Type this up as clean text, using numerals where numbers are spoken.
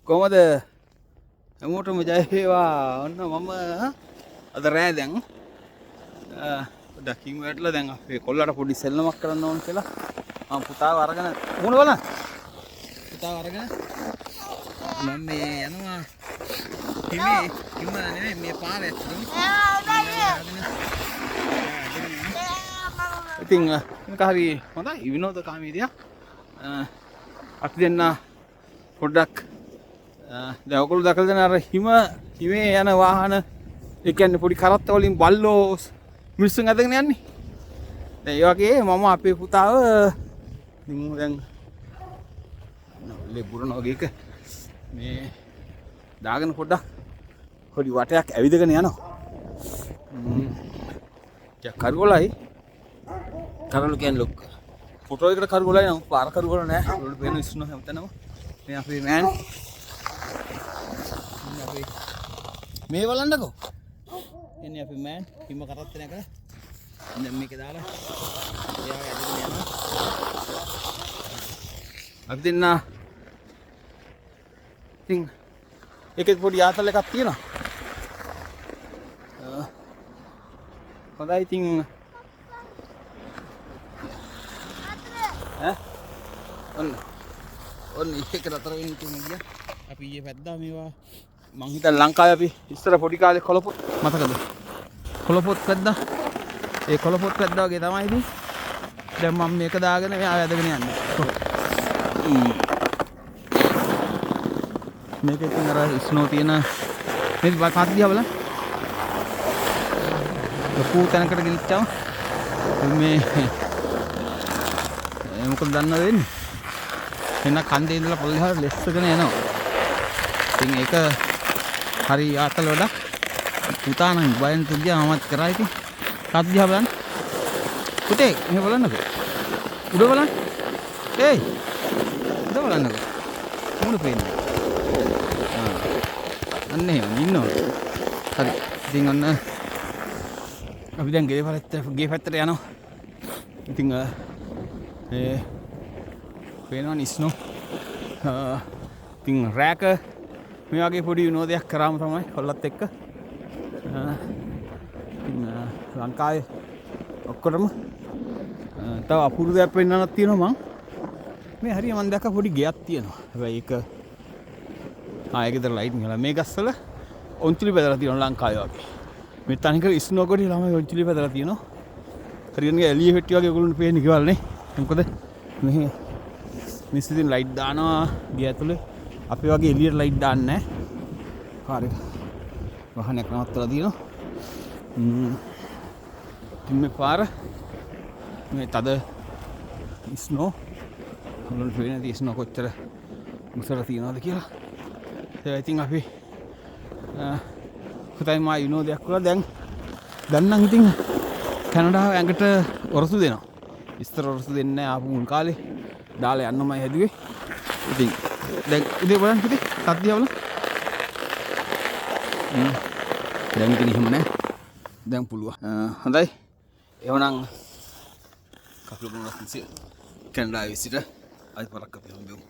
කොහමද හැමෝටම ජය වේවා. ඔන්න මම අද රෑ දැන් පොඩ්ඩක් කින් වැටලා දැන් අපේ කොල්ලට පොඩි සෙල්ලමක් කරන්න ඕන කියලා මම පුතාව අරගෙන මුණ බලන්න. පුතාව අරගෙන මම මේ යනවා හිම නෙමෙයි මේ පාරේ ඉතින් මේක හරි හොඳයි විනෝදකාමී දෙයක්. අපි දෙන්න පොඩ්ඩක් දැන් ඔයගොල්ලෝ දැකලා දැන් අර හිමේ යන වාහන ඒ කියන්නේ පොඩි කරත්ත වලින් බල්ලෝ මිනිස්සුන් අදගෙන යන්නේ. දැන් ඒ වගේ මම අපේ පුතාව දැන් ලෙබුරන වගේක මේ දාගෙන පොඩ්ඩක් පොඩි වටයක් ඇවිදගෙන යනවා. කරගොලයි කරගොල කියන්නේ ලොක් ෆොටෝ එකට කරගොලයි නම් පාර කරගොල නෑ. ඒකට පේන ඉස්සුන හැමතැනම මේ අපේ මෑන් මේ බලන්නකෝ. එන්නේ අපේ මෑන් හිම කරත් නැක. දැන් මේක දාලා එයාව ඇදගෙන යනවා. අපි දෙන්න ඉතින් ඒකේ පොඩි ආතල් එකක් තියෙනවා. හොඳයි ඉතින් ඔන්න ඒක රතර වෙන්න තියෙන ගියා. අපි ඊයේ පැද්දා මේවා මං හිතන්නේ ලංකාවේ අපි ඉස්සර පොඩි කාලේ කොළපොත් මතකද? කොළපොත් පැද්දා. ඒ කොළපොත් පැද්දා වගේ තමයි ඉතින්. දැන් මම මේක දාගෙන මෙයා වැදගෙන යන්නේ. මේක ඉතින් අර ස්නෝ තියෙන මේ කාත් දිහා බලන්න. ලොකු තැනකට ගෙනිච්චාම මේ මොකද දන්නවද වෙන්නේ? එන්න කන්දේ ඉඳලා පොළොහට ලෙස්සගෙන යනවා. ඉතින් ඒක හරි ආතල වැඩක්. පුතා නම් බයෙන් තුගියා මමත් කරා ඉතින්. කාත් දිහා බලන්න. පුතේ මෙහෙ බලන්නකෝ. උඩ බලන්න. ඒයි. උඩ බලන්නකෝ. මුණ පේන්නේ. අන්න එහෙම ඉන්නවා. හරි. ඉතින් ඔන්න අපි දැන් ගේ පැත්තට යනවා. ඉතින් ඒ පේනවා නිස්නෝ. ඉතින් රෑක මේ වගේ පොඩි විනෝදයක් කරාම තමයි කොල්ලත් එක්ක. ඉතින් ලංකාවේ ඔක්කොටම තව අපූර්ව දෙයක් වෙන්නනක් තියෙනවා මං. මේ හරිය මං දැක්ක පොඩි ගෙයක් තියෙනවා. හැබැයි ඒක ඒකේතර ලයිට් නිකලා මේ ගස්වල ඔන්චිලි බදලා තියෙනවා ලංකාවේ වගේ. මේ තනිකර ස්නෝ කොටි ළමයි ඔන්චිලි බදලා තියෙනවා. හරියන්නේ එළිය හෙට්ටි වගේ ඔයගොල්ලන්ට පේන්නේ කිවල් නේ. මොකද මෙහි මිස්සින් ලයිට් දානවා ගේ ඇතුලේ. අපි වගේ එළියට ලයිට් දාන්නේ නැහැ. හරි. වාහනයක් නවත්තලා තියෙනවා. ඉතින් මේ පාර මේ තද ස්නෝ ඔයගොල්ලන්ට පේන්නේ ස්නෝ කොච්චර මුසල තියනවද කියලා. ඒ ඉතින් අපි පුතයි මා විනෝදයක් කරලා දැන් නම් ඉතින් කැනඩාව ඇඟට ඔරසු දෙනවා. ඉස්තර ඔරසු දෙන්නේ නැහැ ආපු මුල් කාලේ. දාලා යන්නමයි හැදුවේ. ඉතින් දැන් උදේ බලන්න පුතේ සත්‍යය බලන්න. දැන් ඉතින් එහෙම නැහැ. දැන් පුළුවන්. හොඳයි. එහෙනම් කපුල මොනවද කැනඩාවේ සිට අයි පරක් අපි හම්බෙමු.